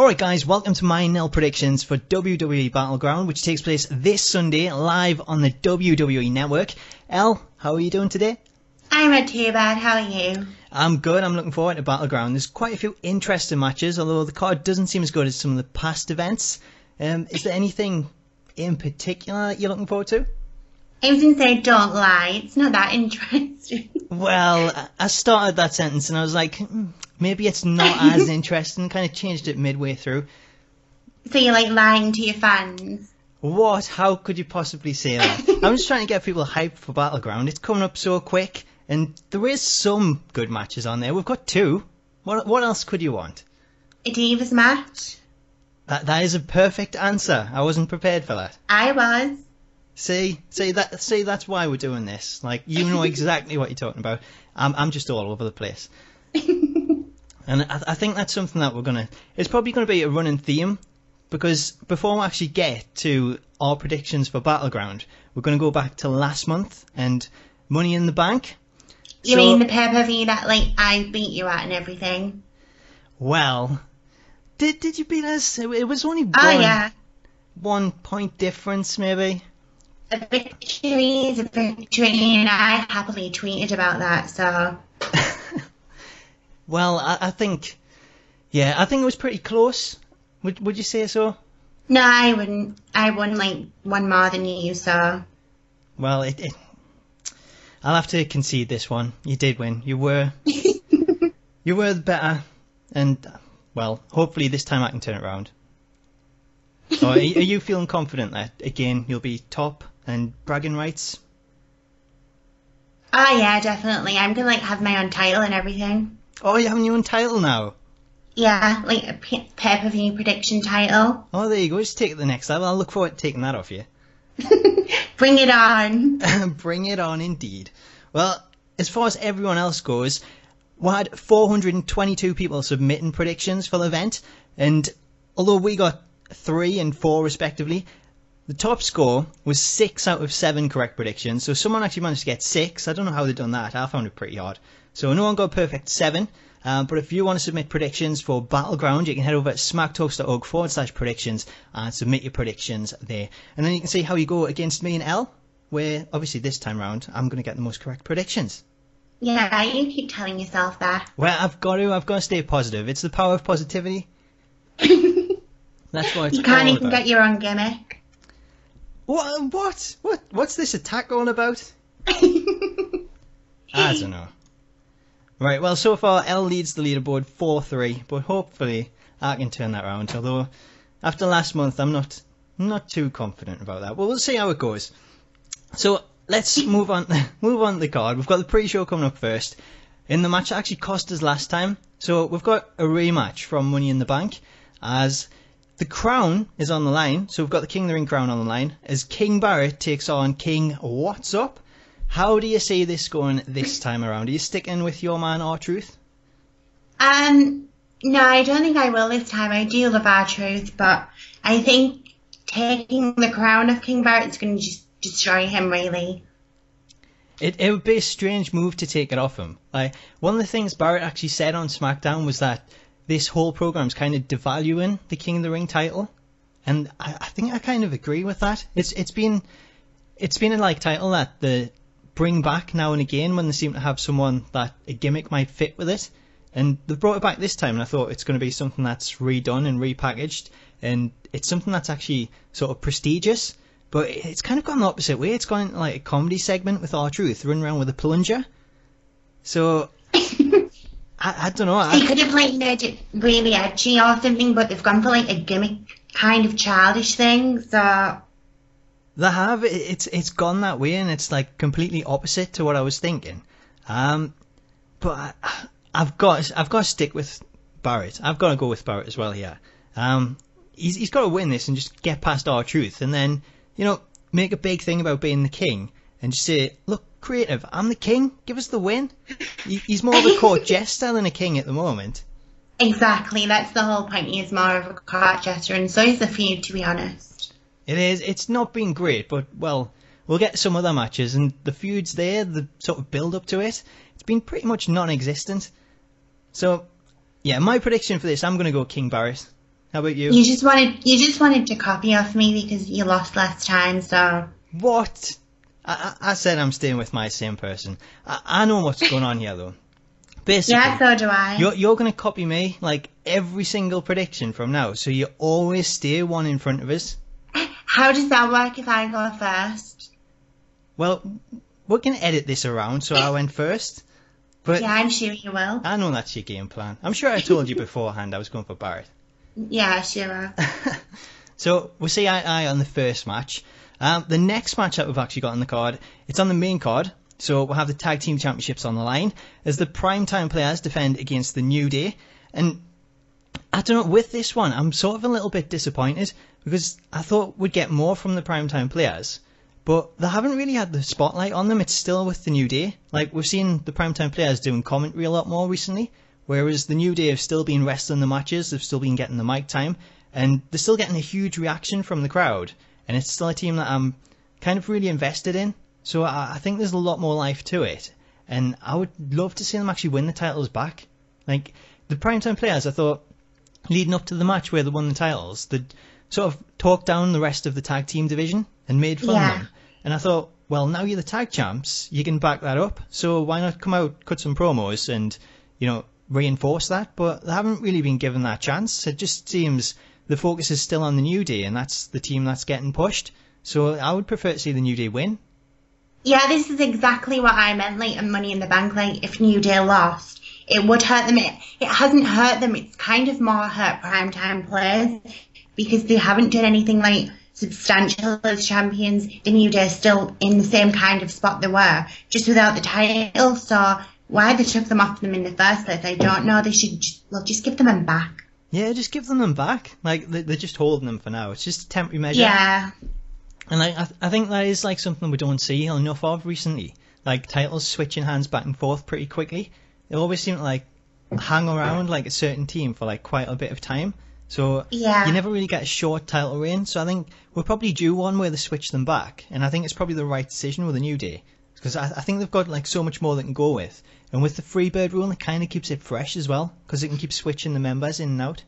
Alright guys, welcome to my nil predictions for WWE Battleground, which takes place this Sunday live on the WWE Network. Elle, how are you doing today? I'm not too bad, how are you? I'm good, I'm looking forward to Battleground. There's quite a few interesting matches, although the card doesn't seem as good as some of the past events. Is there anything in particular that you're looking forward to? I was going to say, don't lie, it's not that interesting. Well, I started that sentence and I was like, maybe it's not as interesting, kind of changed it midway through. So you're like lying to your fans? What? How could you possibly say that? I'm just trying to get people hyped for Battleground. It's coming up so quick, and there is some good matches on there. We've got two. What else could you want? A Divas match? That is a perfect answer. I wasn't prepared for that. I was. See, that's why we're doing this. Like, you know exactly what you're talking about. I'm just all over the place. And I think that's something that it's probably gonna be a running theme, because before we actually get to our predictions for Battleground, we're gonna go back to last month and Money in the Bank. You mean the PPV that I beat you at and everything? Well, did you beat us? It was only yeah. 1 point difference, maybe. A victory is a victory, and I happily tweeted about that, so... Well, I think it was pretty close. Would you say so? No, I wouldn't. I won one more than you, so... Well, I'll have to concede this one. You did win. You were the better, and, well, hopefully this time I can turn it around. So are you feeling confident that, again, you'll be top and bragging rights? Oh yeah, definitely. I'm gonna have my own title and everything. Oh, you have a new own title now? Yeah, a pay-per-view prediction title. Oh, there you go. Just take it to the next level. I'll look forward to taking that off you. Bring it on. Bring it on, indeed. Well, as far as everyone else goes, we had 422 people submitting predictions for the event, and although we got 3 and 4 respectively, the top score was 6 out of 7 correct predictions, so someone actually managed to get 6. I don't know how they've done that. I found it pretty hard. So no one got a perfect 7, but if you want to submit predictions for Battleground, you can head over to smacktalks.org/predictions and submit your predictions there. And then you can see how you go against me and Elle, where obviously this time round I'm going to get the most correct predictions. Yeah, you keep telling yourself that. Well, I've got to stay positive. It's the power of positivity. That's what it's You can't all even about. get your own gimmick. What's this attack all about? I don't know. Right, well, so far, Elle leads the leaderboard 4-3, but hopefully I can turn that around, although after last month I'm not too confident about that. Well, we'll see how it goes. So, let's move on to the card. We've got the pre-show coming up first. In the match that actually cost us last time, so we've got a rematch from Money in the Bank, as the crown is on the line, so we've got the King of the Ring crown on the line, as King Barrett takes on King What's Up. How do you see this going this time around? Are you sticking with your man R-Truth? No, I don't think I will this time. I do love R-Truth, but I think taking the crown of King Barrett is going to just destroy him, really. It would be a strange move to take it off him. Like, one of the things Barrett actually said on SmackDown was that this whole program's kind of devaluing the King of the Ring title, and I think I kind of agree with that. It's been a title that they bring back now and again when they seem to have someone that a gimmick might fit with it, and they brought it back this time, and I thought it's going to be something that's redone and repackaged, and it's something that's actually sort of prestigious, but it's kind of gone the opposite way. It's gone into like a comedy segment with R-Truth running around with a plunger. So I don't know. They could have made it really edgy or something, but they've gone for a gimmick kind of childish thing, so... They have. It's gone that way, and it's like completely opposite to what I was thinking. But I've got to stick with Barrett. I've got to go with Barrett as well here. He's got to win this and just get past R-Truth, and then make a big thing about being the king, and just say, look, creative, I'm the king. Give us the win. He's more of a court jester than a king at the moment. Exactly. That's the whole point. He is more of a court jester, and so is the feud, to be honest. It is. It's not been great, but, well, we'll get some other matches, and the feud's there, the sort of build-up to it, it's been pretty much non-existent. So, yeah, my prediction for this, I'm going to go King Barrett. How about you? You just wanted to copy off me because you lost last time, so. What? I said I'm staying with my same person. I know what's going on here, though. Basically, Yeah, so do I. You're going to copy me, like, every single prediction from now, so you always stay one in front of us. How does that work if I go first? Well, we're going to edit this around, so I went first. But Yeah, I'm sure you will. I know that's your game plan. I'm sure I told you beforehand I was going for Barrett. Yeah, sure. So we'll see eye on the first match. The next match that we've actually got on the card, it's on the main card. So we'll have the Tag Team Championships on the line as the Primetime players defend against the New Day. And I don't know, with this one, I'm sort of a little bit disappointed because I thought we'd get more from the Primetime players. But they haven't really had the spotlight on them. It's still with the New Day. Like, we've seen the Primetime players doing commentary a lot more recently, whereas the New Day have still been wrestling the matches, they've still been getting the mic time, and they're still getting a huge reaction from the crowd. And it's still a team that I'm kind of really invested in. So I think there's a lot more life to it. And I would love to see them actually win the titles back. Like, the Primetime players, I thought, leading up to the match where they won the titles, they'd sort of talked down the rest of the tag team division and made fun of them. And I thought, well, now you're the tag champs, you can back that up. So why not come out, cut some promos and, you know, reinforce that? But they haven't really been given that chance. It just seems the focus is still on the New Day, and that's the team that's getting pushed. So I would prefer to see the New Day win. Yeah, this is exactly what I meant, like, in Money in the Bank. Like, if New Day lost, it would hurt them. It hasn't hurt them. It's kind of more hurt Primetime players because they haven't done anything, like, substantial as champions. The New Day are still in the same kind of spot they were, just without the title. So why they took them off them in the first place, I don't know. They should just give them back. Yeah, just give them back. Like, they're just holding them for now. It's just a temporary measure. Yeah. And like, I think that is like something we don't see enough of recently. Like, titles switching hands back and forth pretty quickly. They always seem to like hang around like a certain team for like quite a bit of time. So Yeah. you never really get a short title reign. So I think we're probably due one where they switch them back. And I think it's probably the right decision with a New Day. Because I think they've got like so much more they can go with. And with the Freebird rule, it kind of keeps it fresh as well. Because it can keep switching the members in and out.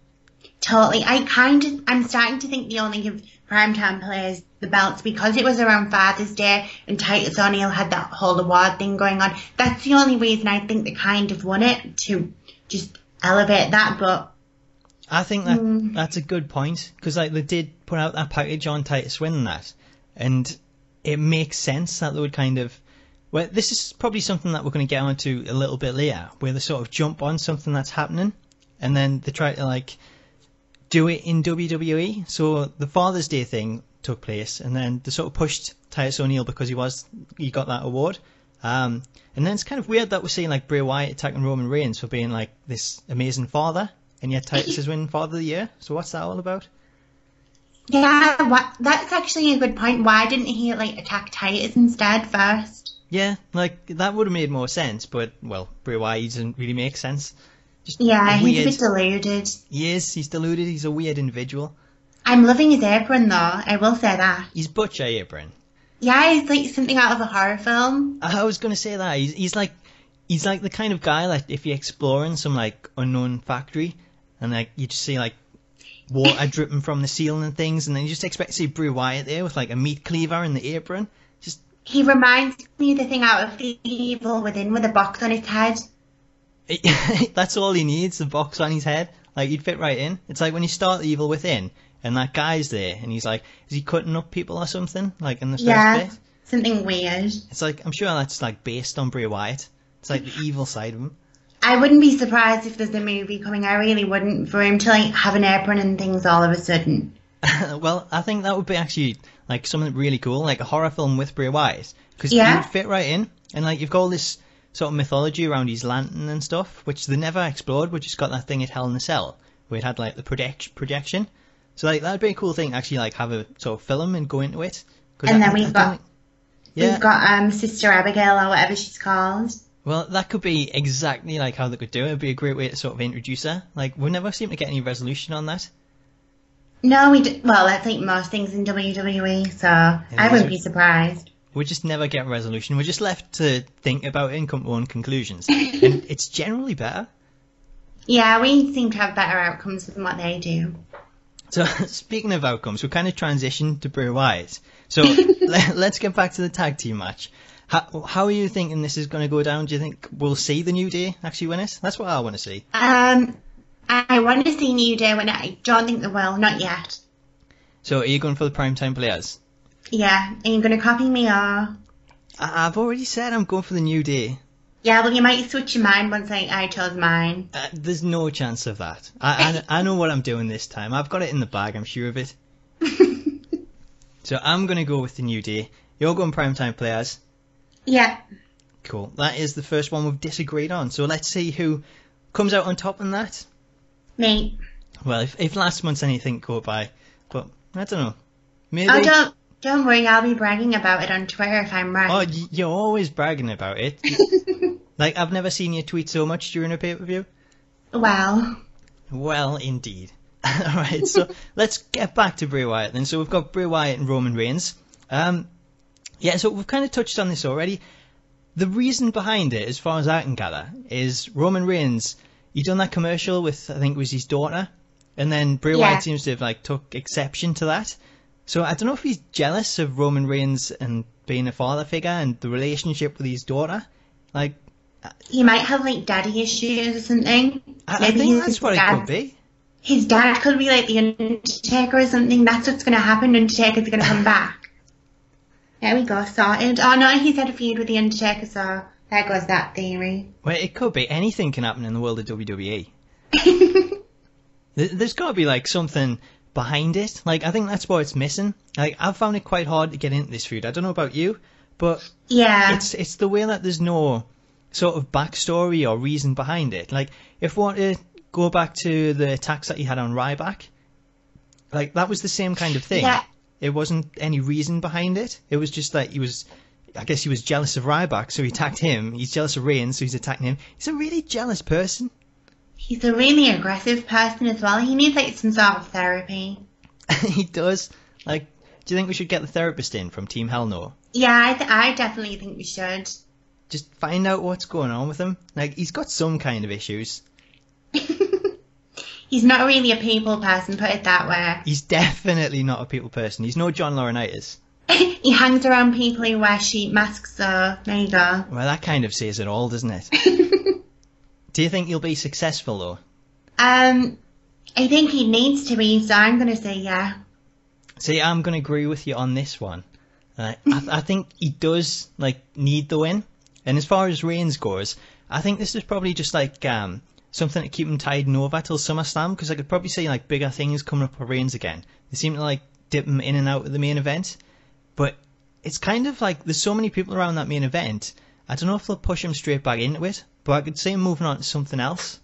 Totally. I'm starting to think they only give Primetime players the belts because it was around Father's Day and Titus O'Neil had that whole award thing going on. That's the only reason I think they kind of won it, to just elevate that. But I think that's a good point, because like they did put out that package on Titus winning that, and it makes sense that they would kind of. Well, this is probably something that we're going to get onto a little bit later, where they sort of jump on something that's happening, and then they try to like do it in WWE. So the Father's Day thing took place, and then they sort of pushed Titus O'Neil because he got that award. And then it's kind of weird that we're seeing like Bray Wyatt attacking Roman Reigns for being like this amazing father, and yet Titus is winning Father of the Year. So what's that all about? yeah, that's actually a good point. Why didn't he like attack Titus instead first? Yeah, like that would have made more sense, but well, Bray Wyatt doesn't really make sense. Just Yeah, he's a weird. bit deluded. He's deluded. He's a weird individual. I'm loving his apron though, I will say that. He's butcher apron. Yeah, he's like something out of a horror film. I was gonna say that he's like the kind of guy like if you're exploring some like unknown factory and like you just see like water dripping from the ceiling and things, and then you just expect to see Bray Wyatt there with like a meat cleaver in the apron. Just He reminds me of the thing out of The Evil Within with a box on his head. that's all he needs, the box on his head. Like, he'd fit right in. It's like when you start The Evil Within and that guy's there and he's like, is he cutting up people or something? Like in the first bit? Something weird. It's like, I'm sure that's like based on Bray Wyatt. It's like the evil side of him. I wouldn't be surprised if there's a movie coming. I really wouldn't, for him to like have an apron and things all of a sudden. Well, I think that would be actually like something really cool, like a horror film with Bray Wyatt. Because Yeah. you'd fit right in. And like, you've got all this sort of mythology around his lantern and stuff, which they never explored. We just got that thing at Hell in a Cell, where it had like the projection. So like, that'd be a cool thing to actually like have a sort of film and go into it. And then we've got Yeah. we've got Sister Abigail or whatever she's called. Well, that could be exactly like how they could do it. It'd be a great way to sort of introduce her. Like, we never seem to get any resolution on that. No, well, that's like most things in WWE, so I wouldn't be surprised. We just never get resolution. We're just left to think about it and come to our own conclusions. And it's generally better. Yeah, we seem to have better outcomes than what they do. So, speaking of outcomes, we kind of transitioned to Bray Wyatt. So, let's get back to the tag team match. How are you thinking this is going to go down? Do you think we'll see the New Day actually win it? That's what I want to see. I want to see New Day win it. I don't think they will, not yet. So, are you going for the primetime players? Yeah, are you going to copy me or? I've already said I'm going for the New Day. Yeah, well, you might switch your mind once I chose mine. There's no chance of that. I know what I'm doing this time. I've got it in the bag, I'm sure of it. So I'm going to go with the New Day. You're going primetime players. Yeah. Cool. That is the first one we've disagreed on. So let's see who comes out on top on that. Me. Well, if last month's anything caught by, but I don't know. Maybe. Oh, don't worry. I'll be bragging about it on Twitter if I'm right. Oh, you're always bragging about it. Like, I've never seen you tweet so much during a pay-per-view. Well, indeed. Alright, so let's get back to Bray Wyatt then. So we've got Bray Wyatt and Roman Reigns. Yeah, so we've kind of touched on this already. The reason behind it, as far as I can gather, is Roman Reigns, he done that commercial with, I think it was his daughter, and then Bray Wyatt seems to have, like, took exception to that. So I don't know if he's jealous of Roman Reigns and being a father figure and the relationship with his daughter. Like, he might have, like, daddy issues or something. I think that's what it could be. His dad could be like the Undertaker or something. That's what's going to happen. Undertaker's going to come back. There we go, sorted. Oh no, he's had a feud with the Undertaker, so there goes that theory. Well, it could be. Anything can happen in the world of WWE. There's got to be, like, something behind it. Like, I think that's what it's missing. Like, I've found it quite hard to get into this feud. I don't know about you, but yeah, it's the way that there's no sort of backstory or reason behind it. Like, if we want to go back to the attacks that he had on Ryback, like, that was the same kind of thing. Yeah. It wasn't any reason behind it. It was just that he was jealous of Ryback, so he attacked him. He's jealous of Reigns, so he's attacking him. He's a really jealous person. He's a really aggressive person as well. He needs, like, some sort of therapy. He does. Like, do you think we should get the therapist in from Team Hell No? Yeah, I definitely think we should. Just find out what's going on with him. Like, he's got some kind of issues. He's not really a people person, put it that way. He's definitely not a people person. He's no John Laurinaitis. He hangs around people who wear sheep masks, so there you go. Well, that kind of says it all, doesn't it? Do you think he'll be successful, though? I think he needs to be, so I'm going to say yeah. See, I'm going to agree with you on this one. I think he does, like, need the win. And as far as Reigns goes, I think this is probably just, like, something to keep him tiding over till SummerSlam, because I could probably see, like, bigger things coming up for Reigns again. They seem to, like, dip him in and out of the main event. But it's kind of like there's so many people around that main event, I don't know if they'll push him straight back into it, but I could see him moving on to something else.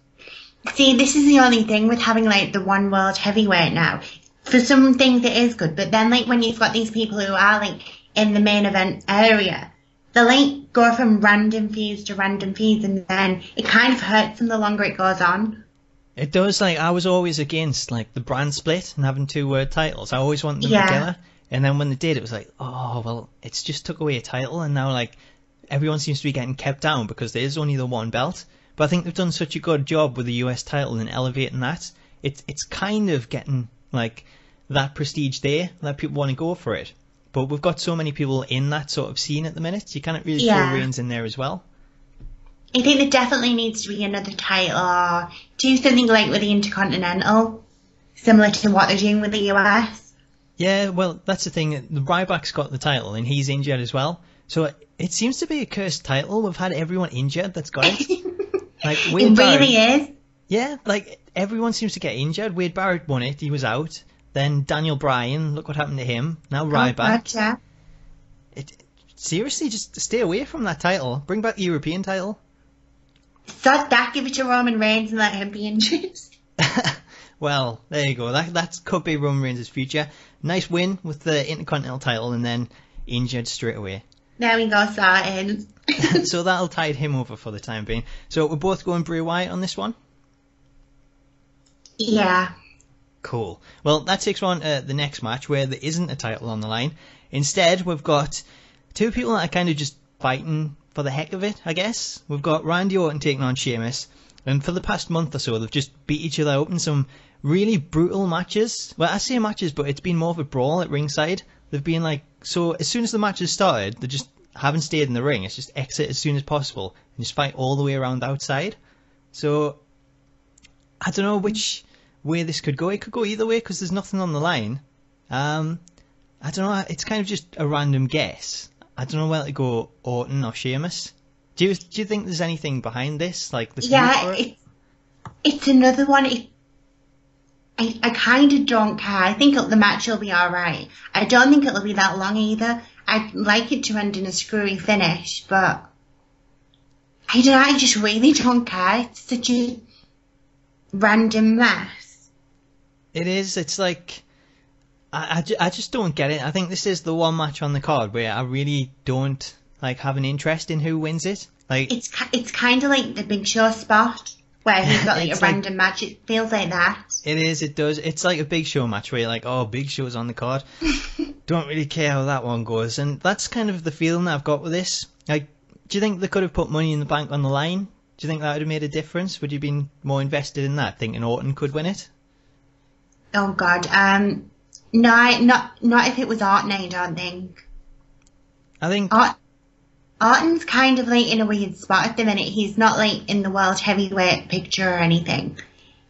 See, this is the only thing with having, like, the one world heavyweight now. For some things it is good, but then, like, when you've got these people who are, like, in the main event area, they'll, like, go from random feuds to random feuds, and then it kind of hurts them the longer it goes on. It does. Like, I was always against, like, the brand split and having two world titles. I always wanted them together. And then when they did, it was like, oh, well, it's just took away a title, and now, like, everyone seems to be getting kept down because there is only the one belt. But I think they've done such a good job with the US title and elevating that. It's kind of getting, like, that prestige there that people want to go for it. But we've got so many people in that sort of scene at the minute, you can't really throw Reigns in there as well. I think there definitely needs to be another title, or do something like with the Intercontinental, similar to what they're doing with the US. Yeah, well, that's the thing. The Ryback's got the title, and he's injured as well. So it seems to be a cursed title. We've had everyone injured that's got it. Like, Wade Barrett, really is. Yeah, like, everyone seems to get injured. Wade Barrett won it. He was out. Then Daniel Bryan, look what happened to him. Now Ryback. Gotcha. Seriously, just stay away from that title. Bring back the European title. Sod that, give it to Roman Reigns and let him be injured. Well, there you go. That could be Roman Reigns' future. Nice win with the Intercontinental title and then injured straight away. There we go, sorted. So that'll tide him over for the time being. So we're both going Bray Wyatt on this one? Yeah. Cool. Well, that takes on the next match where there isn't a title on the line. Instead, we've got two people that are kind of just fighting for the heck of it, I guess. We've got Randy Orton taking on Sheamus. And for the past month or so, they've just beat each other up in some really brutal matches. Well, I say matches, but it's been more of a brawl at ringside. They've been like, so as soon as the match has started, they just haven't stayed in the ring. It's just exit as soon as possible and just fight all the way around outside. So I don't know which way this could go. It could go either way because there's nothing on the line. I don't know. It's kind of just a random guess. I don't know whether to go Orton or Sheamus. Do you think there's anything behind this? Like the it's another one. I kind of don't care. I think the match will be alright. I don't think it'll be that long either. I'd like it to end in a screwy finish, but I don't know, I just really don't care. It's such a random mess. It is. It's like, I just don't get it. I think this is the one match on the card where I really don't like have an interest in who wins it. Like it's kind of like the Big Show spot where he's got like a random match. It feels like that. It is. It does. It's like a Big Show match where you're like, oh, Big Show's on the card. Don't really care how that one goes, and that's kind of the feeling that I've got with this. Like, do you think they could have put Money in the Bank on the line? Do you think that would have made a difference? Would you have been more invested in that, thinking Orton could win it? Oh God, no, not if it was Orton. I don't think. I think Orton's kind of like in a weird spot at the minute. He's not like in the world heavyweight picture or anything.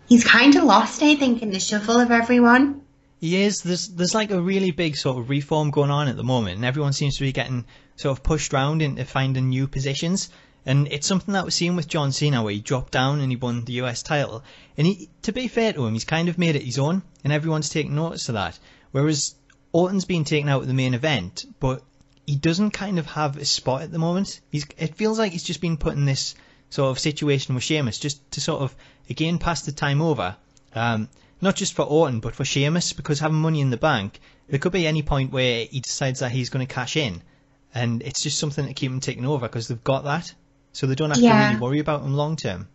He's kind of lost, I think, in the shuffle of everyone. He is. There's like a really big sort of reform going on at the moment, and everyone seems to be getting sort of pushed around into finding new positions. And it's something that we're seeing with John Cena, where he dropped down and he won the US title. And to be fair to him, he's kind of made it his own, and everyone's taking notice of that. Whereas Orton's been taken out of the main event, but he doesn't kind of have a spot at the moment. It feels like he's just been put in this sort of situation with Sheamus, just to sort of, again, pass the time over. Not just for Orton, but for Sheamus, because having Money in the Bank, there could be any point where he decides that he's going to cash in, and it's just something to keep him taking over, because they've got that, so they don't have to really worry about him long term.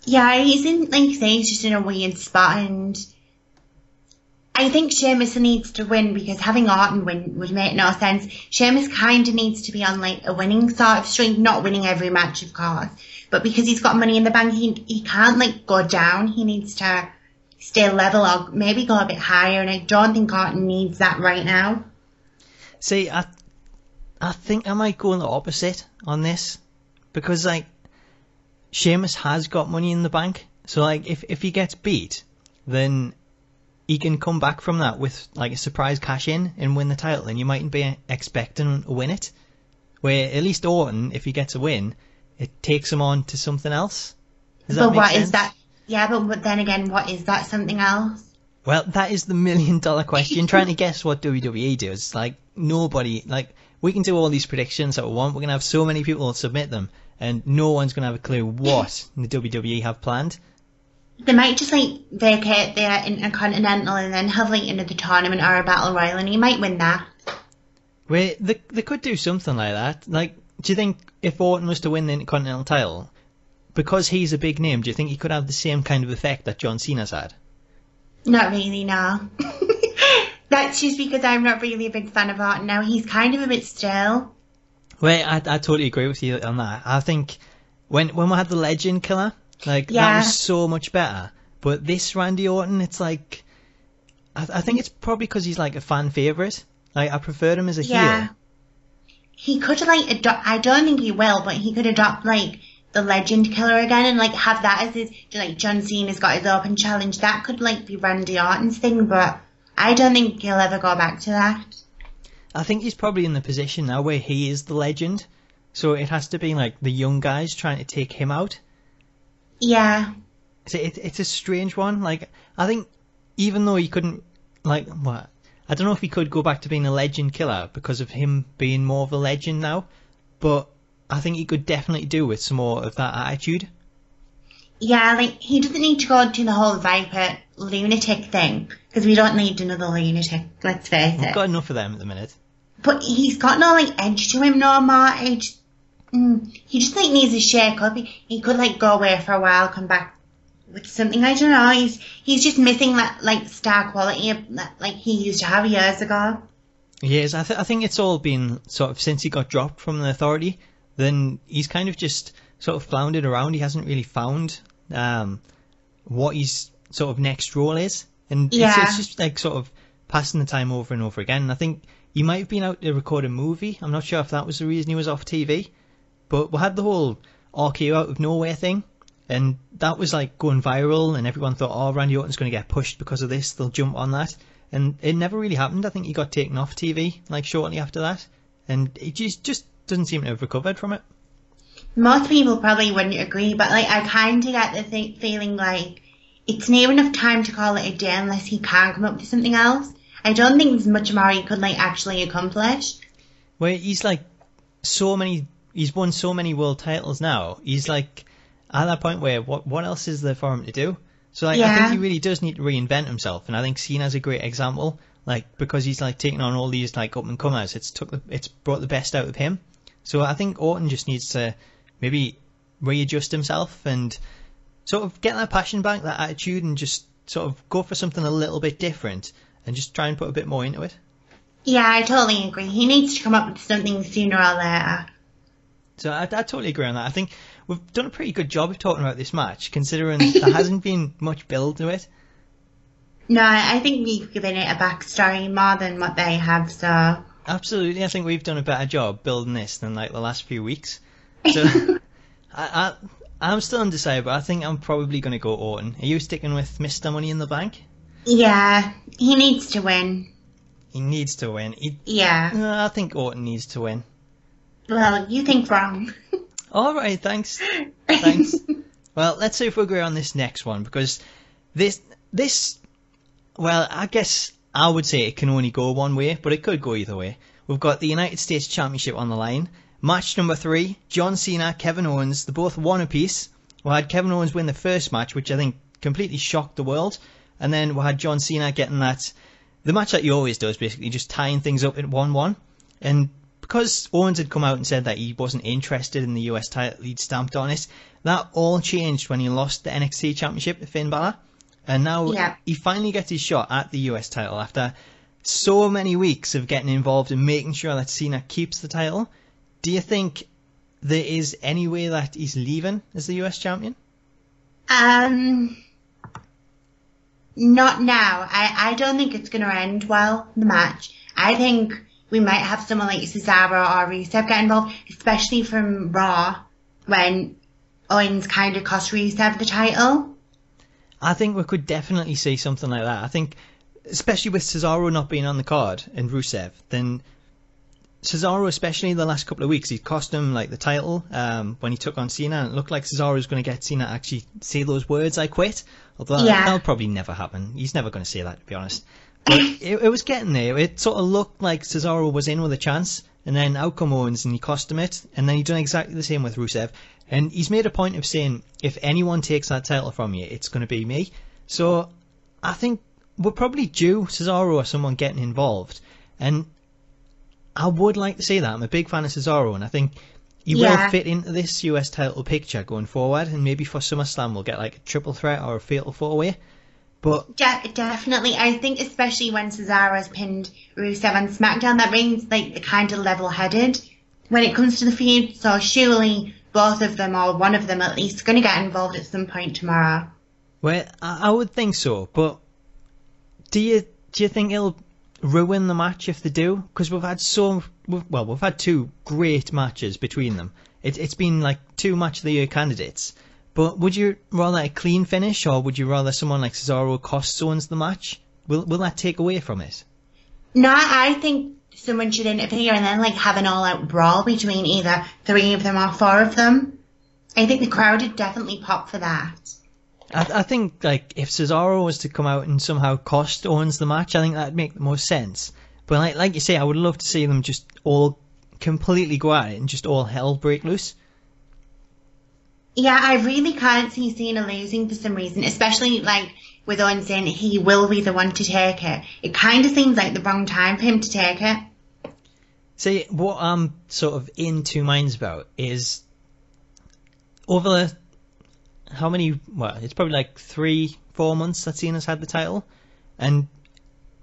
Yeah, he's in, like you say, he's just in a weird spot, and I think Sheamus needs to win, because having Orton win would make no sense. Sheamus kind of needs to be on like a winning sort of streak, not winning every match, of course, but because he's got Money in the Bank, he can't like go down. He needs to stay level or maybe go a bit higher, and I don't think Orton needs that right now. See, I think I might go the opposite on this, because like Sheamus has got Money in the Bank, so like if he gets beat, then he can come back from that with like a surprise cash in and win the title, and you mightn't be expecting him to win it. Where at least Orton, if he gets a win, it takes him on to something else. Does that make sense? Is that? Yeah, but then again, what is that something else? Well, that is the $1 million question. Trying to guess what WWE does. Like, nobody, like, we can do all these predictions that we want. We're going to have so many people submit them, and no one's going to have a clue what the WWE have planned. They might just, like, vacate their Intercontinental and then have, like, another tournament or a Battle Royal, and he might win that. Wait, they could do something like that. Like, do you think if Orton was to win the Intercontinental title, because he's a big name, do you think he could have the same kind of effect that John Cena's had? Not really, no. That's just because I'm not really a big fan of Orton now. He's kind of a bit stale. Wait, I totally agree with you on that. I think when we had the Legend Killer, like, that was so much better. But this Randy Orton, it's like, I think it's probably because he's like a fan favourite. Like, I preferred him as a heel. He could like adopt, I don't think he will, but he could adopt like the Legend Killer again and like have that as his, like John Cena's got his open challenge. That could like be Randy Orton's thing, but I don't think he'll ever go back to that. I think he's probably in the position now where he is the legend, so it has to be like the young guys trying to take him out. Yeah. It's a strange one. Like, I think even though he couldn't, like, what? I don't know if he could go back to being a Legend Killer because of him being more of a legend now, but I think he could definitely do with some more of that attitude. Yeah, like, he doesn't need to go into the whole Viper lunatic thing, because we don't need another lunatic, let's face it. We've got enough of them at the minute. But he's got no, like, edge to him no more. He just, like, needs a shake-up. He could, like, go away for a while, come back with something, I don't know. He's just missing that, like, star quality that, like, he used to have years ago. Yes, I think it's all been sort of since he got dropped from the Authority, then he's kind of just sort of floundered around. He hasn't really found what he's sort of next role is. And Yeah. it's just like sort of passing the time over and over again. And I think he might have been out to record a movie. I'm not sure if that was the reason he was off TV. But we had the whole RKO out of nowhere thing. And that was like going viral, and everyone thought, oh, Randy Orton's going to get pushed because of this. They'll jump on that. And it never really happened. I think he got taken off TV like shortly after that. And it just doesn't seem to have recovered from it. Most people probably wouldn't agree, but like I kind of get the feeling like it's near enough time to call it a day unless he can come up with something else. I don't think there's much more he could like actually accomplish. Well, he's like he's won so many world titles now. He's like at that point where what else is there for him to do? So like, I think he really does need to reinvent himself, and I think Cena's a great example. Like, because he's like taking on all these like up and comers, it's brought the best out of him. So I think Orton just needs to maybe readjust himself and sort of get that passion back, that attitude, and just sort of go for something a little bit different and just try and put a bit more into it. Yeah, I totally agree. He needs to come up with something sooner or later. So I totally agree on that. I think we've done a pretty good job of talking about this match, considering there hasn't been much build to it. No, I think we've given it a backstory more than what they have, so... Absolutely, I think we've done a better job building this than like the last few weeks. So I'm still undecided, but I think I'm probably going to go Orton. Are you sticking with Mr. Money in the Bank? Yeah, he needs to win. He needs to win. Yeah. I think Orton needs to win. Well, you think wrong. All right, thanks. Thanks. Well, let's see if we agree on this next one, because this, well, I guess I would say it can only go one way, but it could go either way. We've got the United States Championship on the line. Match number 3, John Cena, Kevin Owens, they both won apiece. We had Kevin Owens win the first match, which I think completely shocked the world. And then we had John Cena getting the match that he always does, basically, just tying things up at 1-1. And because Owens had come out and said that he wasn't interested in the US title, he'd stamped on it, that all changed when he lost the NXT Championship to Finn Balor. And now he finally gets his shot at the US title after so many weeks of getting involved in making sure that Cena keeps the title. Do you think there is any way that he's leaving as the US champion? Not now. I don't think it's going to end well, the match. I think we might have someone like Cesaro or Rusev get involved, especially from Raw, when Owens kind of cost Rusev the title. I think we could definitely see something like that. I think, especially with Cesaro not being on the card and Rusev, then Cesaro, especially the last couple of weeks, he cost him like the title when he took on Cena, and it looked like Cesaro was going to get Cena to actually say those words, "I quit." Although that'll probably never happen. He's never going to say that, to be honest. But it was getting there. It sort of looked like Cesaro was in with a chance, and then out come Owens and he cost him it, and then he done exactly the same with Rusev. And he's made a point of saying, if anyone takes that title from you, it's going to be me. So I think we're probably due Cesaro or someone getting involved. And I would like to see that. I'm a big fan of Cesaro, and I think he will fit into this US title picture going forward. And maybe for SummerSlam we'll get like a triple threat or a fatal four-way. But definitely, I think especially when Cesaro's pinned Rusev on SmackDown, that brings like the kind of level-headed when it comes to the feud. So surely both of them, or one of them at least, are going to get involved at some point tomorrow. Well, I would think so. But do you think it'll ruin the match if they do? Because we've had 2 great matches between them. It's been like 2 match of the year candidates. But would you rather a clean finish, or would you rather someone like Cesaro cost Owens the match? Will that take away from it? No, I think someone should interfere and then like have an all-out brawl between either 3 of them or 4 of them. I think the crowd would definitely pop for that. I think like if Cesaro was to come out and somehow cost Owens the match, I think that'd make the most sense. But like you say, I would love to see them just all completely go at it and just all hell break loose. Yeah, I really can't see Cena losing for some reason, especially like with Owens saying he will be the one to take it. It kind of seems like the wrong time for him to take it. See, what I'm sort of in 2 minds about is over how many, well, it's probably like 3-4 months that Cena's had the title, and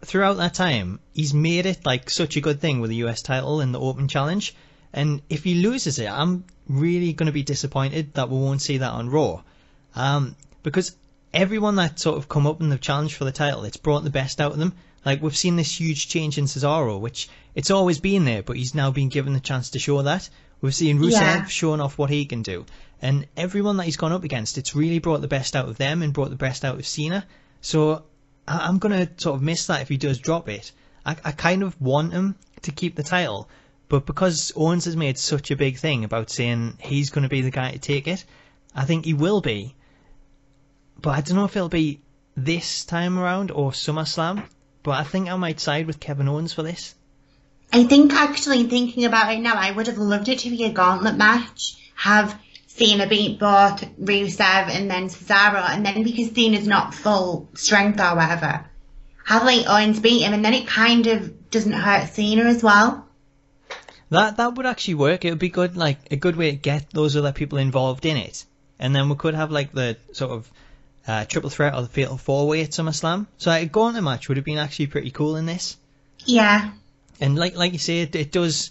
throughout that time he's made it like such a good thing with the US title in the Open Challenge. And if he loses it, I'm really going to be disappointed that we won't see that on Raw. Because everyone that sort of come up in the challenge for the title, it's brought the best out of them. Like, we've seen this huge change in Cesaro, which it's always been there, but he's now been given the chance to show that. We've seen Rusev showing off what he can do. And everyone that he's gone up against, it's really brought the best out of them and brought the best out of Cena. So I'm going to sort of miss that if he does drop it. I kind of want him to keep the title, but because Owens has made such a big thing about saying he's going to be the guy to take it, I think he will be. But I don't know if it'll be this time around or SummerSlam, but I think I might side with Kevin Owens for this. I think, actually, thinking about it now, I would have loved it to be a gauntlet match. Have Cena beat both Rusev and then Cesaro, and then because Cena's not full strength or whatever, have like Owens beat him, and then it kind of doesn't hurt Cena as well. That would actually work. It would be good, like a good way to get those other people involved in it, and then we could have like the sort of triple threat or the fatal four-way at SummerSlam. So like, a gauntlet match would have been actually pretty cool in this. Yeah. And like you say, it does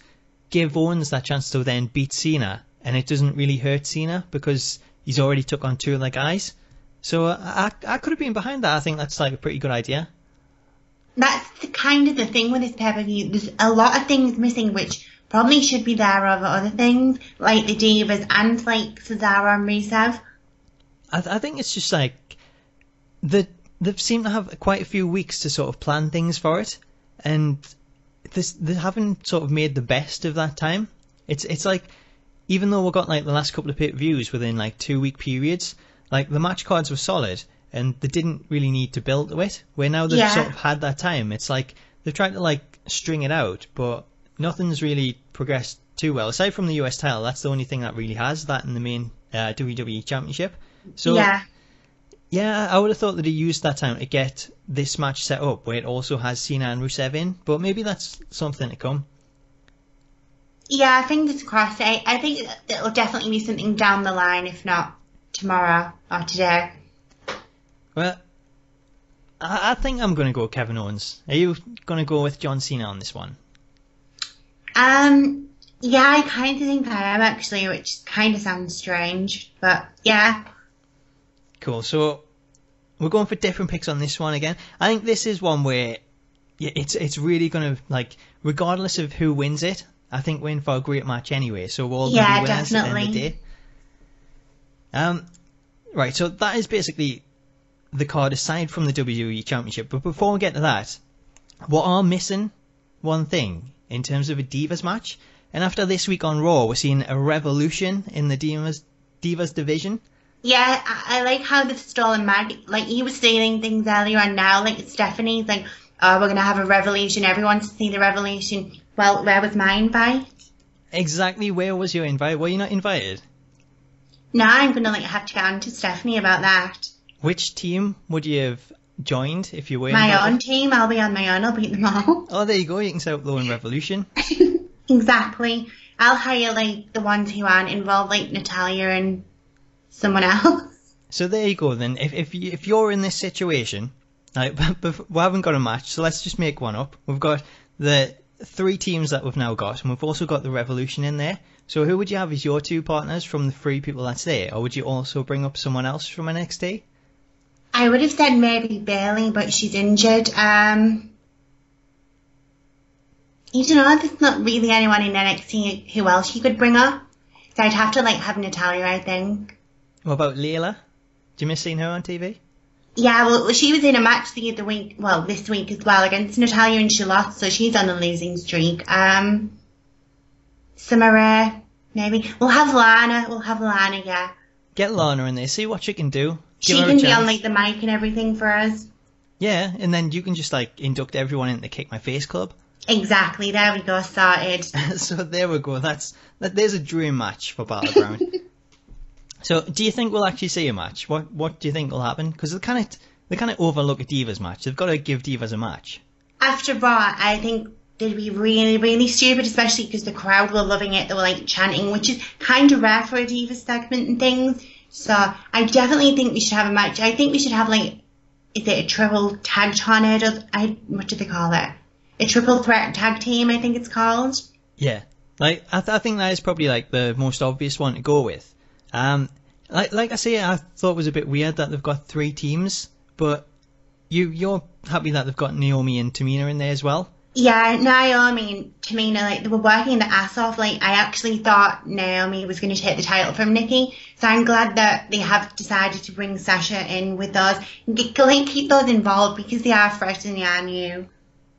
give Owens that chance to then beat Cena, and it doesn't really hurt Cena because he's already took on two of the guys. So I could have been behind that. I think that's like a pretty good idea. That's kind of the thing with this pay-per-view. There's a lot of things missing which probably should be there over other things, like the Divas and like Cesaro and Rusev. I think it's just like they seem to have quite a few weeks to sort of plan things for it, and they haven't sort of made the best of that time. It's like, even though we got like the last couple of pay-per-views within like 2-week periods, like the match cards were solid and they didn't really need to build to it. Where now they've sort of had that time, it's like they've tried to like string it out, but nothing's really progressed too well. Aside from the US title, that's the only thing that really has, that in the main WWE Championship. So yeah, I would have thought that he used that time to get this match set up where it also has Cena and Rusev in, but maybe that's something to come. Yeah, fingers crossed. I think it'll definitely be something down the line, if not tomorrow or today. Well, I think I'm going to go Kevin Owens. Are you going to go with John Cena on this one? Yeah, I kind of think I am actually, which kind of sounds strange, but yeah. Cool, so we're going for different picks on this one again. I think this is one where it's really going to, like, regardless of who wins it, I think we're in for a great match anyway, so we're all going to be winners at the end of the day. Right, so that is basically the card aside from the WWE Championship, but before we get to that, we are missing one thing in terms of a Divas match, and after this week on Raw, we're seeing a revolution in the Divas division. Yeah, I like how they've stolen Maggie. Like, he was saying things earlier, and now, like, Stephanie's like, oh, we're going to have a revolution. Everyone to see the revolution. Well, where was my invite? Exactly, where was your invite? Were you not invited? No, I'm going to, like, have to get on to Stephanie about that. Which team would you have joined if you were invited? My own team. I'll be on my own. I'll beat them all. Oh, there you go. You can set up the own revolution. Exactly. I'll hire, like, the ones who aren't involved, like Natalia and someone else. So there you go then. If you're in this situation, like, we haven't got a match, so let's just make one up. We've got the 3 teams that we've now got, and we've also got the Revolution in there. So who would you have as your 2 partners from the 3 people that's there? Or would you also bring up someone else from NXT? I would have said maybe Bailey, but she's injured. You know, there's not really anyone in NXT who else you could bring up. So I'd have to, like, have Natalia, I think. What about Layla? Do you miss seeing her on TV? Yeah, well, she was in a match the other week, well, this week as well, against Natalia, and she lost, so she's on a losing streak. Summer Rae, maybe. We'll have Lana, yeah. Get Lana in there, see what she can do. She can be on, like, the mic and everything for us. Yeah, and then you can just, like, induct everyone into the Kick My Face Club. Exactly, there we go, started. So there we go, there's a dream match for Battleground. So, do you think we'll actually see a match? What do you think will happen? Because they kind of overlook a Divas match. They've got to give Divas a match. After Raw, I think they'd be really, really stupid, especially because the crowd were loving it. They were, like, chanting, which is kind of rare for a Divas segment and things. So, I definitely think we should have a match. I think we should have, like, is it a triple tag tornado? What do they call it? A triple threat tag team, I think it's called. Yeah. Like, I think that is probably, like, the most obvious one to go with. Like I say, I thought it was a bit weird that they've got 3 teams, but you're happy that they've got Naomi and Tamina in there as well? Yeah, Naomi and Tamina, like, they were working their ass off. Like, I actually thought Naomi was going to take the title from Nikki, so I'm glad that they have decided to bring Sasha in with those and keep those involved because they are fresh and they are new.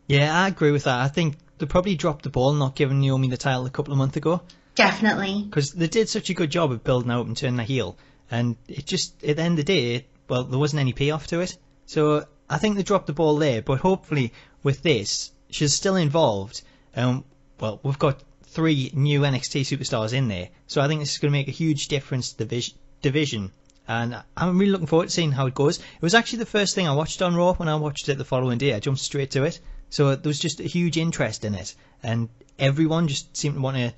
Yeah, I agree with that. I think they probably dropped the ball not giving Naomi the title a couple of months ago. Definitely. Because they did such a good job of building out and turning a heel, and it just, at the end of the day, well, there wasn't any payoff to it. So I think they dropped the ball there, but hopefully with this, she's still involved. Well, we've got 3 new NXT superstars in there, so I think this is going to make a huge difference to the division. And I'm really looking forward to seeing how it goes. It was actually the first thing I watched on Raw. When I watched it the following day, I jumped straight to it. So there was just a huge interest in it, and everyone just seemed to want to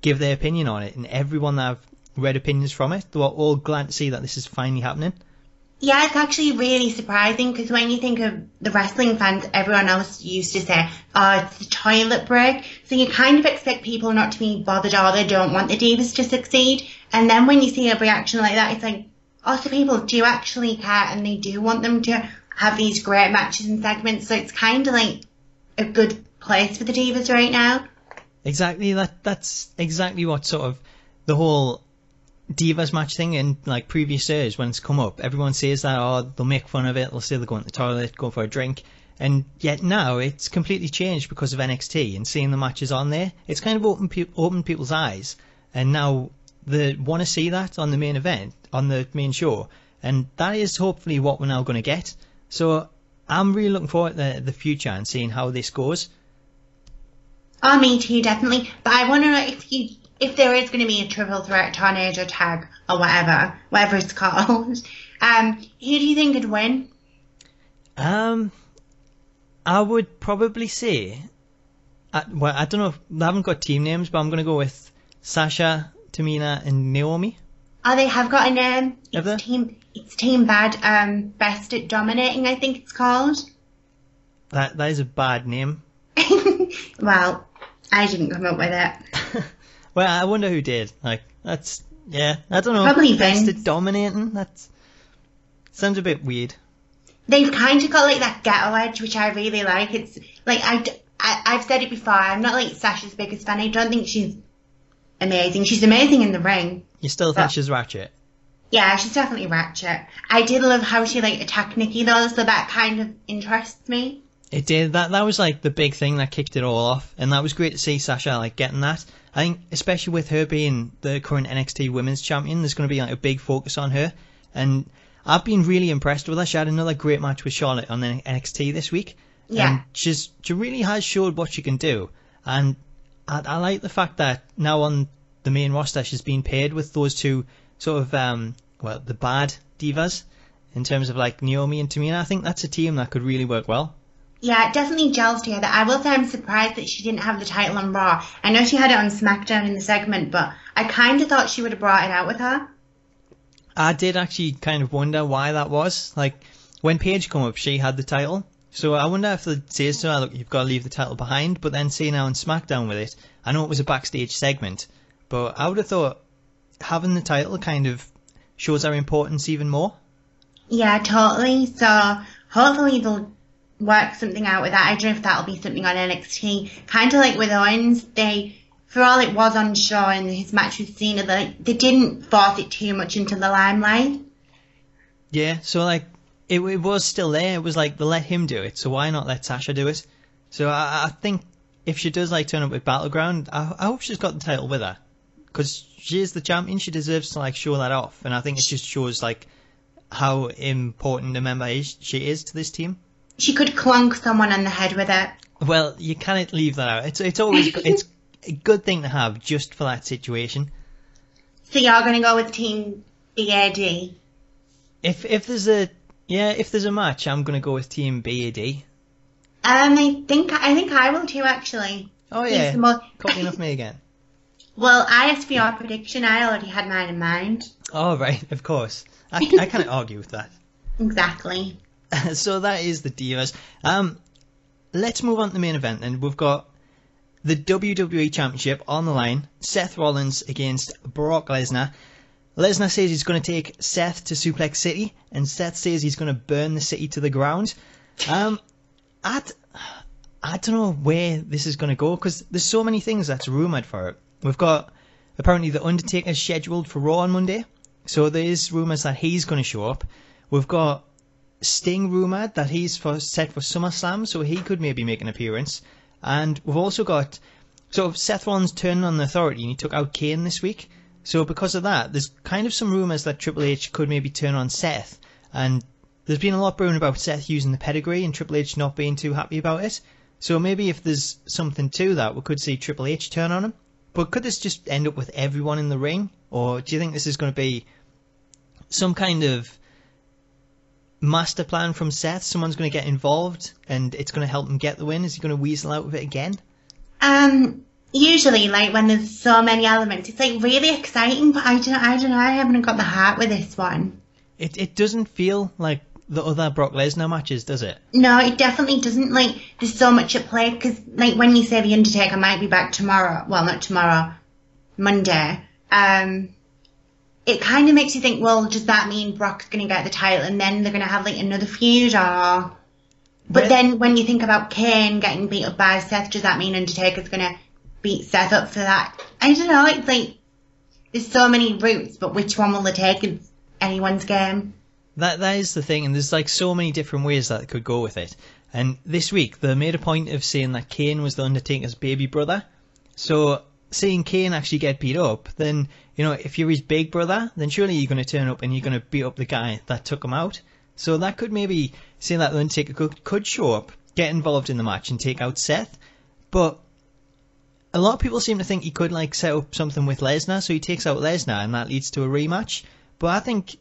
give their opinion on it, and everyone that I've read opinions from it, they were all glad to see that this is finally happening. Yeah, it's actually really surprising because when you think of the wrestling fans, everyone else used to say, oh, it's the toilet break. So you kind of expect people not to be bothered or they don't want the Divas to succeed. And then when you see a reaction like that, it's like, oh, so people do actually care and they do want them to have these great matches and segments. So it's kind of like a good place for the Divas right now. Exactly, that's exactly what sort of the whole Divas match thing in like previous years when it's come up. Everyone says that, oh, they'll make fun of it, they'll say they're going to the toilet, go for a drink. And yet now it's completely changed because of NXT and seeing the matches on there. It's kind of opened people's eyes, and now they want to see that on the main event, on the main show. And that is hopefully what we're now going to get. So I'm really looking forward to the future and seeing how this goes. Oh, me too, definitely. But I want to know if there is going to be a triple threat tornado tag or whatever it's called. Who do you think would win? I would probably say, well, I don't know. I haven't got team names, but I'm going to go with Sasha, Tamina, and Naomi. Oh, they have got a name. Have they? It's Team Bad. Best at Dominating, I think it's called. That is a bad name. Well, I didn't come up with it. Well, I wonder who did. Like, that's, yeah, I don't know. Probably Best Vince. at Dominating? That sounds a bit weird. They've kind of got like that ghetto edge, which I really like. It's like I've said it before. I'm not like Sasha's biggest fan. I don't think she's amazing. She's amazing in the ring. You still think she's ratchet? Yeah, she's definitely ratchet. I did love how she like attacked Nikki though, so that kind of interests me. It did. That was like the big thing that kicked it all off, and that was great to see Sasha like getting that. I think especially with her being the current NXT Women's Champion, there's going to be like a big focus on her, and I've been really impressed with her. She had another great match with Charlotte on the NXT this week. Yeah. And she really has showed what she can do, and I like the fact that now on the main roster she's been paired with those 2 sort of the bad divas in terms of like Naomi and Tamina. I think that's a team that could really work well. Yeah, it definitely gels together. I will say I'm surprised that she didn't have the title on Raw. I know she had it on SmackDown in the segment, but I kind of thought she would have brought it out with her. I did actually kind of wonder why that was. Like, when Paige come up, she had the title. So I wonder if they'd say to her, look, you've got to leave the title behind. But then seeing her on SmackDown with it, I know it was a backstage segment, but I would have thought having the title kind of shows her importance even more. Yeah, totally. So hopefully they'll work something out with that. I don't know if that'll be something on NXT. Kind of like with Owens, for all it was on show and his match with Cena, they didn't force it too much into the limelight. Yeah, so like it was still there. It was like they let him do it, so why not let Sasha do it? So I think if she does like turn up with Battleground, I hope she's got the title with her, because she is the champion. She deserves to like show that off, and I think it just shows like how important a member she is to this team. She could clunk someone on the head with it. Well, you can't leave that out. It's always it's a good thing to have just for that situation. So you're going to go with Team BAD? If there's a match, I'm going to go with Team BAD. I think I will too, actually. Oh yeah, copying off me again. Well, I asked for your prediction. I already had mine in mind. Oh right, of course. I can't argue with that. Exactly. So that is the Divas. Let's move on to the main event, and we've got the WWE Championship on the line. Seth Rollins against Brock Lesnar. Lesnar says he's going to take Seth to Suplex City, and Seth says he's going to burn the city to the ground. I don't know where this is going to go, because there's so many things that's rumoured for it. We've got, apparently, The Undertaker's scheduled for Raw on Monday, so there is rumours that he's going to show up. We've got Sting rumoured that he's set for SummerSlam, so he could maybe make an appearance. And we've also got sort of Seth Rollins turning on the Authority, and he took out Kane this week. So because of that, there's kind of some rumours that Triple H could maybe turn on Seth. And there's been a lot brewing about Seth using the pedigree and Triple H not being too happy about it. So maybe if there's something to that, we could see Triple H turn on him. But could this just end up with everyone in the ring? Or do you think this is going to be some kind of master plan from Seth? Someone's going to get involved and it's going to help him get the win? Is he going to weasel out of it again? Usually, like, when there's so many elements, it's, like, really exciting, but I don't know, I haven't got the heart with this one. It doesn't feel like the other Brock Lesnar matches, does it? No, it definitely doesn't. Like, there's so much at play, because, like, when you say The Undertaker might be back tomorrow, well, not tomorrow, Monday, it kind of makes you think, well, does that mean Brock's going to get the title and then they're going to have, like, another feud, or... But then when you think about Kane getting beat up by Seth, does that mean Undertaker's going to beat Seth up for that? I don't know, it's like, there's so many routes, but which one will they take? It's anyone's game. That is the thing, and there's like so many different ways that could go with it. And this week, they made a point of saying that Kane was the Undertaker's baby brother. So, seeing Kane actually get beat up, then, you know, if you're his big brother, then surely you're going to turn up and you're going to beat up the guy that took him out. So that could maybe say that the Undertaker could show up, get involved in the match and take out Seth. But a lot of people seem to think he could like set up something with Lesnar, so he takes out Lesnar and that leads to a rematch. But I think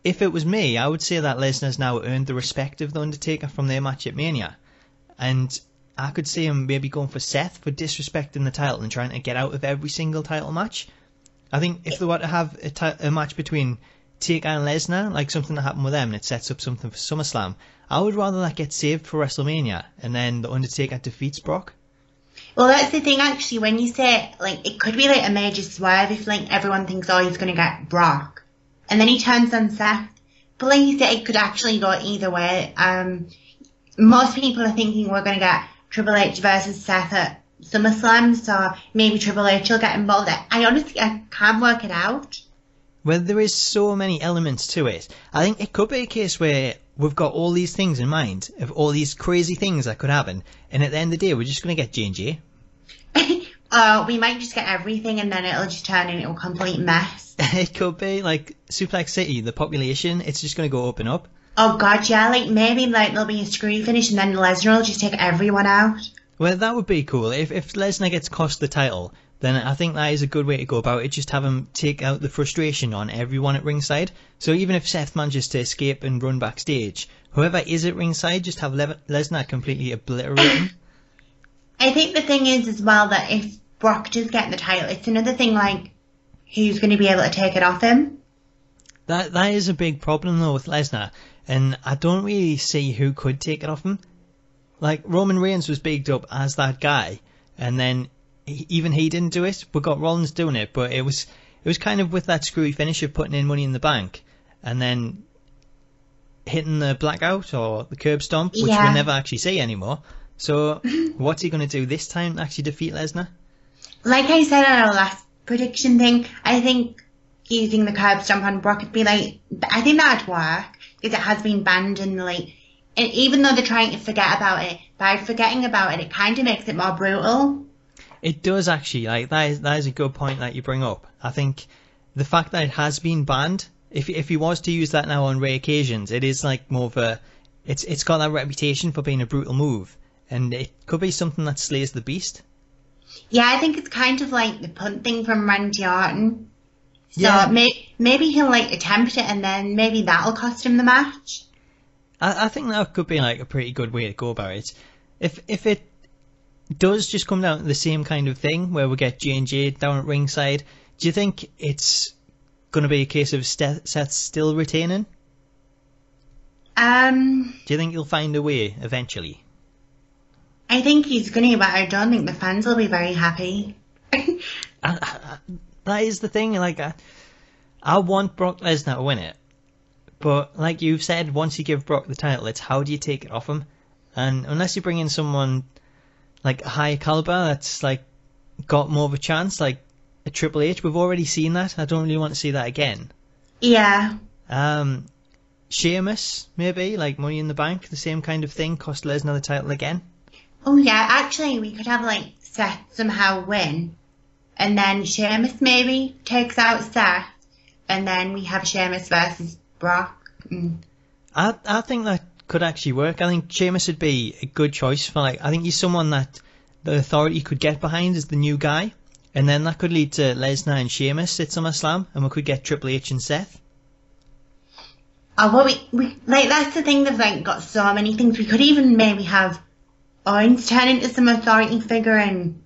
if it was me, I would say that Lesnar's now earned the respect of the Undertaker from their match at Mania. And I could see him maybe going for Seth for disrespecting the title and trying to get out of every single title match. I think if they were to have a match between Taker and Lesnar, like something that happened with them and it sets up something for SummerSlam, I would rather that get saved for WrestleMania and then the Undertaker defeats Brock. Well, that's the thing, actually, when you say, like, it could be, like, a major swerve if, like, everyone thinks, oh, he's going to get Brock. And then he turns on Seth. But, like you said, it could actually go either way. Most people are thinking we're going to get Triple H versus Seth at SummerSlam, so maybe Triple H will get involved. I can't work it out. Well, there is so many elements to it. I think it could be a case where we've got all these things in mind, of all these crazy things that could happen, and at the end of the day, we're just going to get J&J. We might just get everything, and then it'll just turn into a complete mess. It could be, like, Suplex City, the population, it's just going to go up and up. Oh, God, yeah, like, maybe, like, there'll be a screw finish, and then Lesnar will just take everyone out. Well, that would be cool. If Lesnar gets cost the title, then I think that is a good way to go about it. Just have him take out the frustration on everyone at ringside. So even if Seth manages to escape and run backstage, whoever is at ringside, just have Lesnar completely obliterate him. I think the thing is as well that if Brock does get the title, it's another thing like who's going to be able to take it off him. That is a big problem though with Lesnar, and I don't really see who could take it off him. Like Roman Reigns was bigged up as that guy, and then even he didn't do it. We got Rollins doing it, but it was kind of with that screwy finish of putting in Money in the Bank, and then hitting the blackout or the curb stomp, which we'll never actually see anymore. So what's he going to do this time to actually defeat Lesnar? Like I said on our last prediction thing, I think using the curb stomp on Brock would be like, I think that'd work, because it has been banned and like, and even though they're trying to forget about it, by forgetting about it, it kind of makes it more brutal. It does actually, like that is a good point that you bring up. I think the fact that it has been banned, if he was to use that now on rare occasions, it is like more of a, it's got that reputation for being a brutal move, and it could be something that slays the beast. Yeah, I think it's kind of like the punt thing from Randy Orton. So yeah. maybe he'll like attempt it, and then maybe that'll cost him the match. I think that could be like a pretty good way to go about it. If it does just come down to the same kind of thing where we get J&J down at ringside, do you think it's going to be a case of Seth still retaining? Do you think he'll find a way eventually? I think he's going to, but I don't think the fans will be very happy. That is the thing. Like, I want Brock Lesnar to win it. But like you've said, once you give Brock the title, it's how do you take it off him? And unless you bring in someone like a higher caliber that's like got more of a chance, like a Triple H, we've already seen that. I don't really want to see that again. Yeah. Sheamus, maybe, like Money in the Bank, the same kind of thing, cost Lesnar the title again. Oh yeah, actually we could have like Seth somehow win, and then Sheamus maybe takes out Seth, and then we have Sheamus versus Brock. I think that could actually work. I think Sheamus would be a good choice for I think he's someone that the Authority could get behind as the new guy, and then that could lead to Lesnar and Sheamus at SummerSlam, and we could get Triple H and Seth. Oh, well, we like that's the thing. They've like got so many things. We could even maybe have Owens turn into some Authority figure, and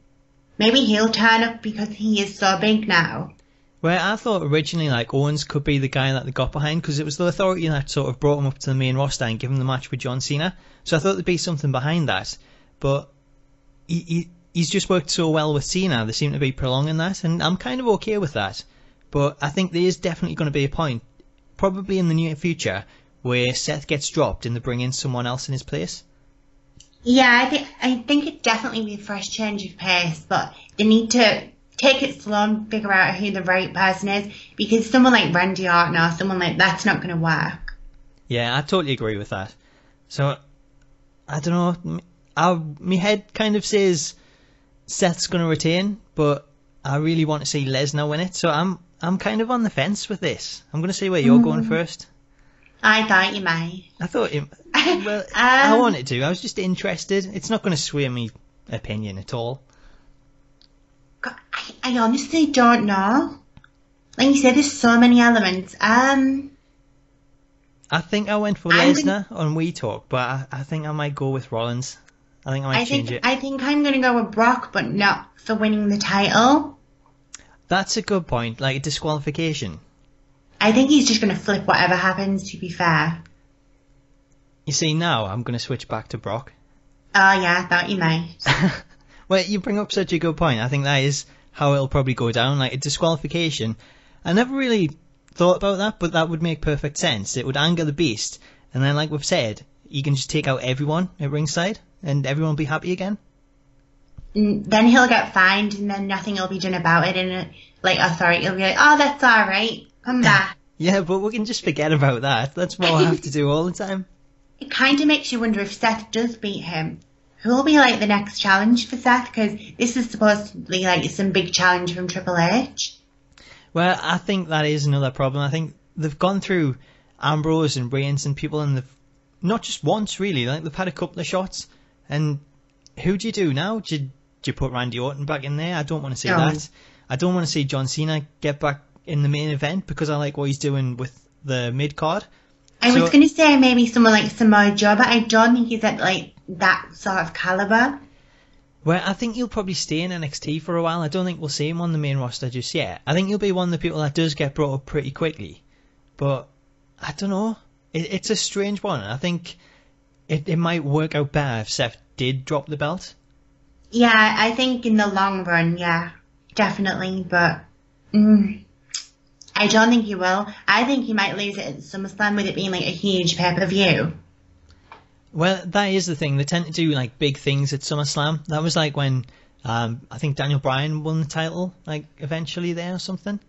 maybe he'll turn up because he is so big now. Well, I thought originally like Owens could be the guy that they got behind because it was the Authority that sort of brought him up to the main roster and gave him the match with John Cena. So I thought there'd be something behind that, but he's just worked so well with Cena. They seem to be prolonging that, and I'm kind of okay with that. But I think there is definitely going to be a point, probably in the near future, where Seth gets dropped and they bring in someone else in his place. Yeah, I think it'd definitely be a fresh change of pace, but they need to take it slow and figure out who the right person is, because someone like Randy Orton or someone like that's not going to work. Yeah, I totally agree with that. So, I don't know, my head kind of says Seth's going to retain, but I really want to see Lesnar win it, so I'm kind of on the fence with this. I'm going to see where you're going first. I thought you might. I thought well, I wanted to. I was just interested. It's not going to sway my opinion at all. God, I honestly don't know. Like you said, there's so many elements. I think I went for Lesnar on We Talk, but I think I might go with Rollins. I think I might change it. I think I'm going to go with Brock, but not for winning the title. That's a good point, like a disqualification. I think he's just going to flip whatever happens, to be fair. You see, now I'm going to switch back to Brock. Oh yeah, I thought you might. Well, you bring up such a good point. I think that is how it'll probably go down, like a disqualification. I never really thought about that, but that would make perfect sense. It would anger the Beast, and then like we've said, you can just take out everyone at ringside, and everyone will be happy again. Then he'll get fined, and then nothing will be done about it, and like Authority will be like, oh, that's alright, come back. Yeah, but we can just forget about that. That's what I have to do all the time. It kind of makes you wonder if Seth does beat him, who will be like the next challenge for Seth, because this is supposed to be like some big challenge from Triple H. Well, I think that is another problem. I think they've gone through Ambrose and Reigns and people, and they've not just once really, like they've had a couple of shots, and who do you do now? Do you put Randy Orton back in there? I don't want to see that. I don't want to see John Cena get back in the main event because I like what he's doing with the mid-card. I was going to say maybe someone like Samoa Joe, but I don't think he's at like that sort of caliber. Well, I think he'll probably stay in NXT for a while. I don't think we'll see him on the main roster just yet. I think he'll be one of the people that does get brought up pretty quickly. But I don't know. It's a strange one. I think it might work out better if Seth did drop the belt. Yeah, I think in the long run, yeah, definitely. But I don't think he will. I think he might lose it at SummerSlam with it being like a huge pay-per-view. Well, that is the thing. They tend to do like big things at SummerSlam. That was like when I think Daniel Bryan won the title, like eventually there or something.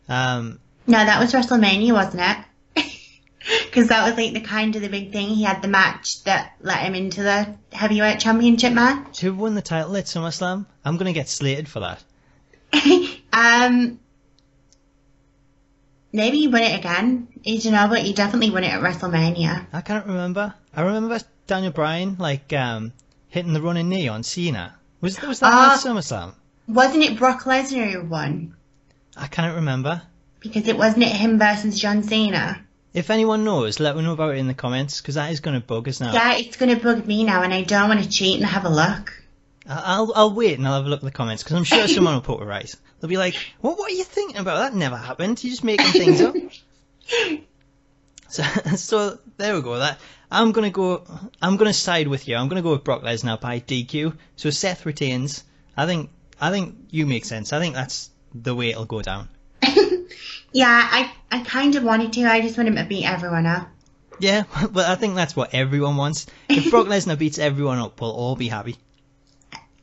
No, that was WrestleMania, wasn't it? Because that was like the big thing. He had the match that let him into the heavyweight championship match. Who won the title at SummerSlam? I'm gonna get slated for that. Maybe he won it again. I don't know, but he definitely won it at WrestleMania. I can't remember. I remember Daniel Bryan like hitting the running knee on Cena. Was that at SummerSlam? Wasn't it Brock Lesnar who won? I can't remember. Because it wasn't him versus John Cena. If anyone knows, let me know about it in the comments, because that is going to bug us now. Yeah, it's going to bug me now, and I don't want to cheat and have a look. I'll wait and I'll have a look at the comments, because I'm sure someone will put it right. They'll be like, what are you thinking about? That never happened. You're just making things up. So there we go. I'm gonna side with you. I'm gonna go with Brock Lesnar by DQ. So Seth retains. I think you make sense. I think that's the way it'll go down. Yeah, I kind of wanted to. I just want him to beat everyone up. Yeah, but I think that's what everyone wants. If Brock Lesnar beats everyone up, we'll all be happy.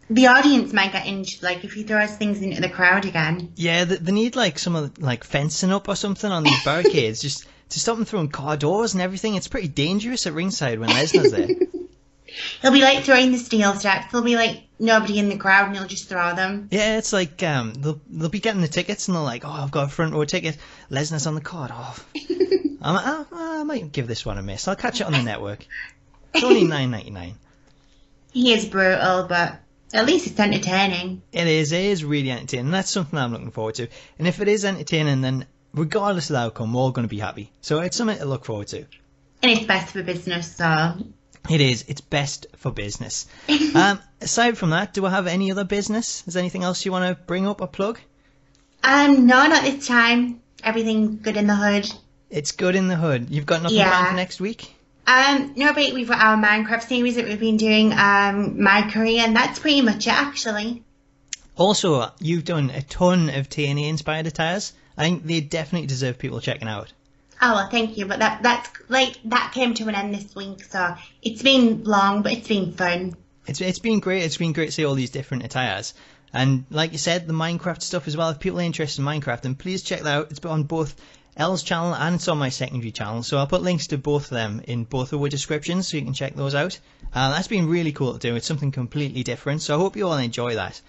The audience might get injured, like if he throws things into the crowd again. Yeah, they need like some of like fencing up or something on these barricades, just to stop them throwing car doors and everything. It's pretty dangerous at ringside when Lesnar's there. He'll be like throwing the steel steps. There'll be like nobody in the crowd, and he'll just throw them. Yeah, it's like they'll be getting the tickets and they're like, oh, I've got a front row ticket. Lesnar's on the card. Oh, I might give this one a miss. I'll catch it on the network. It's only $9.99. He is brutal, but at least it's entertaining. It is really entertaining. That's something I'm looking forward to. And if it is entertaining, then regardless of the outcome, we're all going to be happy. So it's something to look forward to. And it's best for business, so... It is. It's best for business. Aside from that, do I have any other business? Is there anything else you want to bring up or plug? No, not this time. Everything's good in the hood. It's good in the hood. You've got nothing planned for next week? No, but we've got our Minecraft series that we've been doing, my career, and that's pretty much it, actually. Also, you've done a ton of TNA-inspired attires. I think they definitely deserve people checking out. Oh, well, thank you, but that came to an end this week, so it's been long, but it's been fun. It's been great. It's been great to see all these different attires. And like you said, the Minecraft stuff as well. If people are interested in Minecraft, then please check that out. It's on both Elle's channel and it's on my secondary channel. So I'll put links to both of them in both of our descriptions so you can check those out. That's been really cool to do. It's something completely different. So I hope you all enjoy that.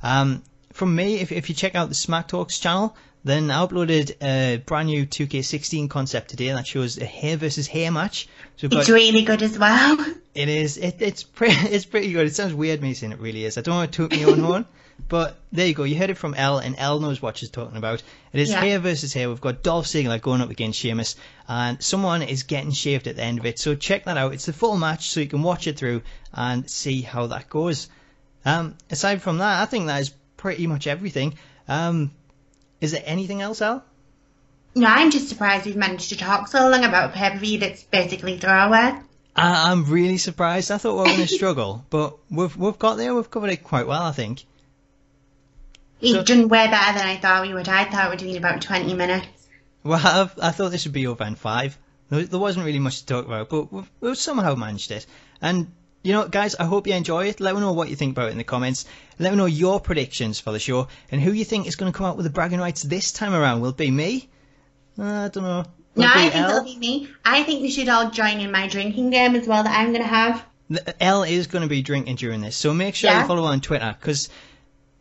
From me, if you check out the SmackTalks channel, then I uploaded a brand new 2K16 concept today that shows a hair versus hair match. So it's really good as well. It is. It's pretty good. It sounds weird me saying it really is. I don't want to toot my own horn, but there you go. You heard it from Elle, and Elle knows what she's talking about. It is hair versus hair. We've got Dolph Ziggler going up against Sheamus, and someone is getting shaved at the end of it. So check that out. It's the full match, so you can watch it through and see how that goes. Aside from that, I think that is pretty much everything. Is there anything else, Elle? No, I'm just surprised we've managed to talk so long about a pay-per-view that's basically throwaway. I'm really surprised. I thought we were going to struggle, but we've got there. We've covered it quite well, I think. You've done way better than I thought we would. I thought we were doing about 20 minutes. Well, I thought this would be over in 5. There wasn't really much to talk about, but we've somehow managed it. And you know, guys, I hope you enjoy it. Let me know what you think about it in the comments. Let me know your predictions for the show and who you think is going to come out with the bragging rights this time around. Will it be me? I don't know. No, I think it'll be me. I think we should all join in my drinking game as well that I'm going to have. Elle is going to be drinking during this, so make sure you follow her on Twitter because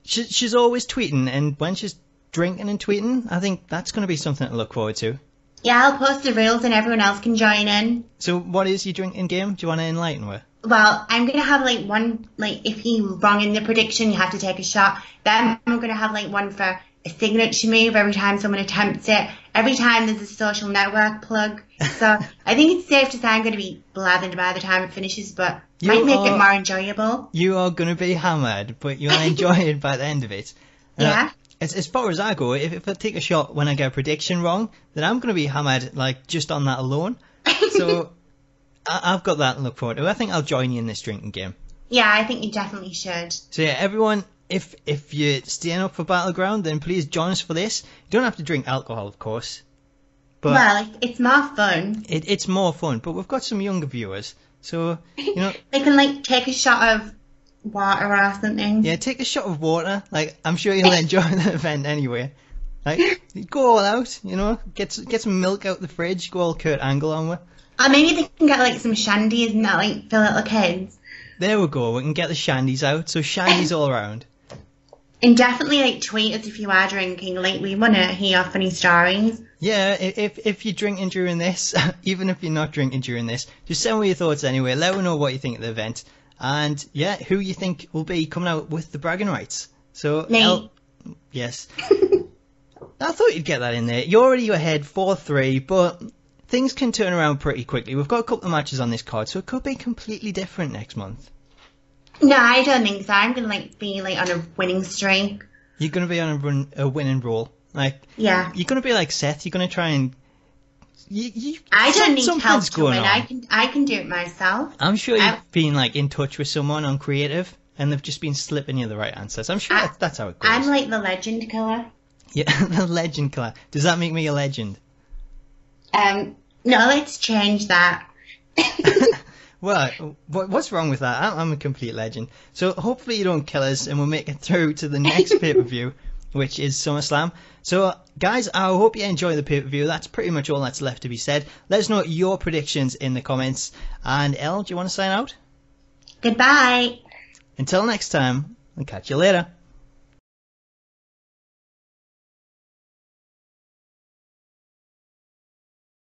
she's always tweeting, and when she's drinking and tweeting, I think that's going to be something to look forward to. Yeah, I'll post the rules and everyone else can join in. So what is your drinking game? Do you want to enlighten her? Well, I'm going to have one, if you're wrong in the prediction, you have to take a shot. Then I'm going to have one for a signature move every time someone attempts it. Every time there's a social network plug. So I think it's safe to say I'm going to be blathered by the time it finishes, but might make it more enjoyable. You are going to be hammered, but you'll enjoy it by the end of it. Yeah. As far as I go, if I take a shot when I get a prediction wrong, then I'm going to be hammered, just on that alone. So I've got that to look forward to. I think I'll join you in this drinking game. Yeah, I think you definitely should. So yeah, everyone, if you're staying up for Battleground, then please join us for this. You don't have to drink alcohol, of course. But well, it's more fun. It's more fun, but we've got some younger viewers, so, you know... They can, take a shot of water or something. Yeah, take a shot of water. I'm sure you'll enjoy the event anyway. Go all out, you know, get some milk out the fridge, go all Kurt Angle on with. Or maybe they can get, some shandies and that, for little kids. There we go, we can get the shandies out, so shandies all around. And definitely, tweet us if you are drinking, we want to hear funny stories. Yeah, if you're drinking during this, even if you're not drinking during this, just send me your thoughts anyway, let me know what you think of the event. And, yeah, who you think will be coming out with the bragging rights. So, me. Yes. I thought you'd get that in there. You're already ahead 4-3, but things can turn around pretty quickly. We've got a couple of matches on this card, so it could be completely different next month. No, I don't think so. I'm going to be on a winning streak. You're going to be on a winning roll. Yeah. You're going to be like Seth. You're going to try and... I don't need help to win. On. I can do it myself. I'm sure you've been in touch with someone on creative, and they've just been slipping you the right answers. I'm sure that's how it goes. I'm the legend killer. Yeah, the legend class. Does that make me a legend? No, let's change that. Well, what's wrong with that? I'm a complete legend. So hopefully you don't kill us and we'll make it through to the next pay-per-view, which is SummerSlam. So, guys, I hope you enjoy the pay-per-view. That's pretty much all that's left to be said. Let us know your predictions in the comments. And Elle, do you want to sign out? Goodbye. Until next time, I'll catch you later.